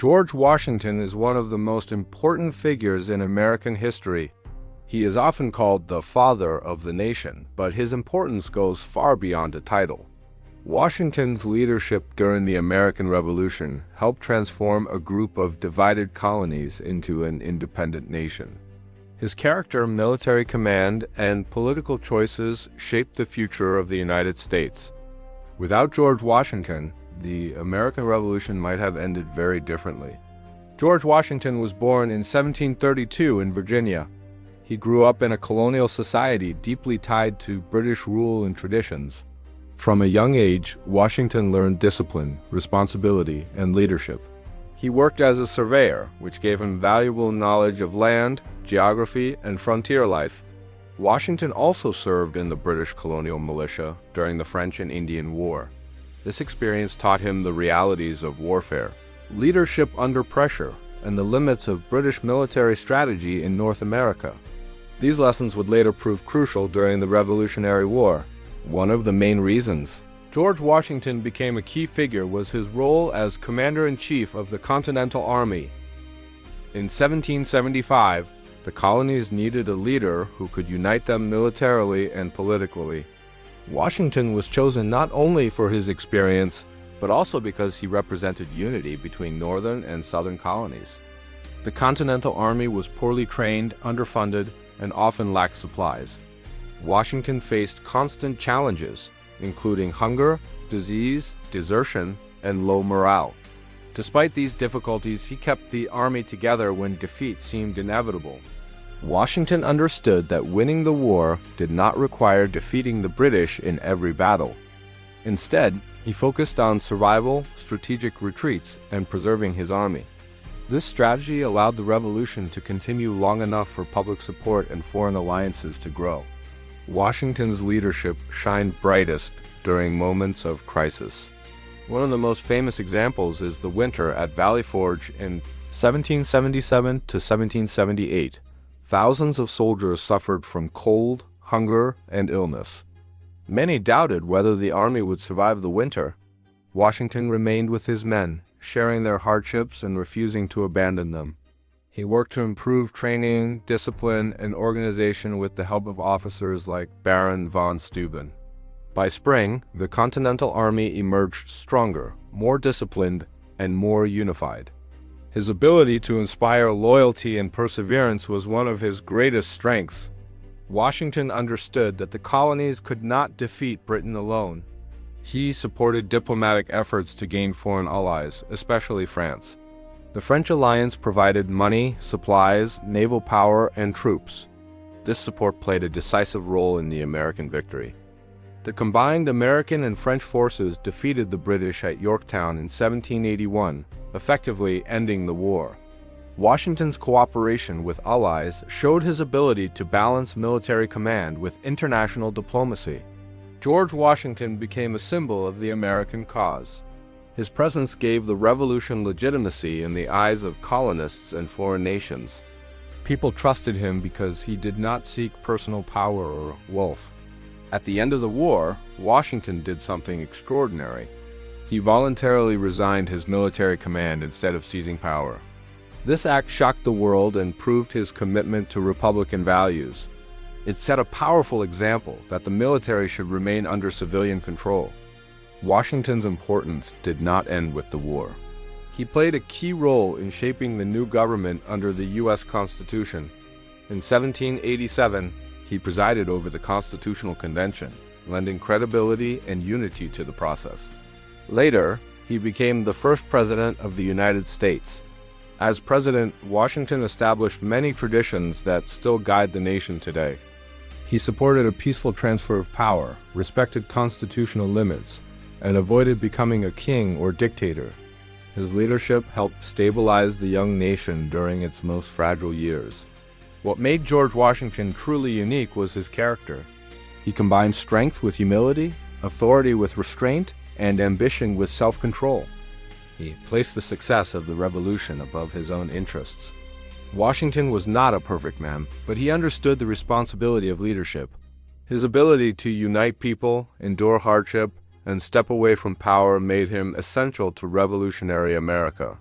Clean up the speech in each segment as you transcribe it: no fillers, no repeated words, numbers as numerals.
George Washington is one of the most important figures in American history. He is often called the father of the nation, but his importance goes far beyond a title. Washington's leadership during the American Revolution helped transform a group of divided colonies into an independent nation. His character, military command, and political choices shaped the future of the United States. Without George Washington, the American Revolution might have ended very differently. George Washington was born in 1732 in Virginia. He grew up in a colonial society deeply tied to British rule and traditions. From a young age, Washington learned discipline, responsibility, and leadership. He worked as a surveyor, which gave him valuable knowledge of land, geography, and frontier life. Washington also served in the British colonial militia during the French and Indian War. This experience taught him the realities of warfare, leadership under pressure, and the limits of British military strategy in North America. These lessons would later prove crucial during the Revolutionary War. One of the main reasons George Washington became a key figure was his role as Commander-in-Chief of the Continental Army. In 1775, the colonies needed a leader who could unite them militarily and politically. Washington was chosen not only for his experience, but also because he represented unity between northern and southern colonies. The Continental Army was poorly trained, underfunded, and often lacked supplies. Washington faced constant challenges, including hunger, disease, desertion, and low morale. Despite these difficulties, he kept the army together when defeat seemed inevitable. Washington understood that winning the war did not require defeating the British in every battle. Instead, he focused on survival, strategic retreats, and preserving his army. This strategy allowed the revolution to continue long enough for public support and foreign alliances to grow. Washington's leadership shined brightest during moments of crisis. One of the most famous examples is the winter at Valley Forge in 1777 to 1778. Thousands of soldiers suffered from cold, hunger, and illness. Many doubted whether the army would survive the winter. Washington remained with his men, sharing their hardships and refusing to abandon them. He worked to improve training, discipline, and organization with the help of officers like Baron von Steuben. By spring, the Continental Army emerged stronger, more disciplined, and more unified. His ability to inspire loyalty and perseverance was one of his greatest strengths. Washington understood that the colonies could not defeat Britain alone. He supported diplomatic efforts to gain foreign allies, especially France. The French alliance provided money, supplies, naval power, and troops. This support played a decisive role in the American victory. The combined American and French forces defeated the British at Yorktown in 1781, effectively ending the war. Washington's cooperation with allies showed his ability to balance military command with international diplomacy. George Washington became a symbol of the American cause. His presence gave the revolution legitimacy in the eyes of colonists and foreign nations. People trusted him because he did not seek personal power or wealth. At the end of the war, Washington did something extraordinary. He voluntarily resigned his military command instead of seizing power. This act shocked the world and proved his commitment to Republican values. It set a powerful example that the military should remain under civilian control. Washington's importance did not end with the war. He played a key role in shaping the new government under the U.S. Constitution. In 1787, he presided over the Constitutional Convention, lending credibility and unity to the process. Later, he became the first president of the United States. As president, Washington established many traditions that still guide the nation today. He supported a peaceful transfer of power, respected constitutional limits, and avoided becoming a king or dictator. His leadership helped stabilize the young nation during its most fragile years. What made George Washington truly unique was his character. He combined strength with humility, authority with restraint, and ambition with self-control. He placed the success of the revolution above his own interests. Washington was not a perfect man, but he understood the responsibility of leadership. His ability to unite people, endure hardship, and step away from power made him essential to revolutionary America.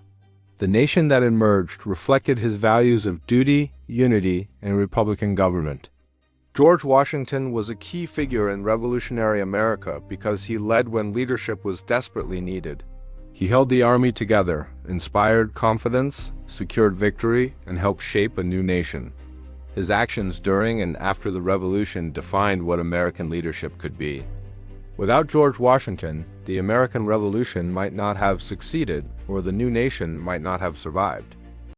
The nation that emerged reflected his values of duty, unity, and republican government. George Washington was a key figure in revolutionary America because he led when leadership was desperately needed. He held the army together, inspired confidence, secured victory, and helped shape a new nation. His actions during and after the Revolution defined what American leadership could be. Without George Washington, the American Revolution might not have succeeded, or the new nation might not have survived.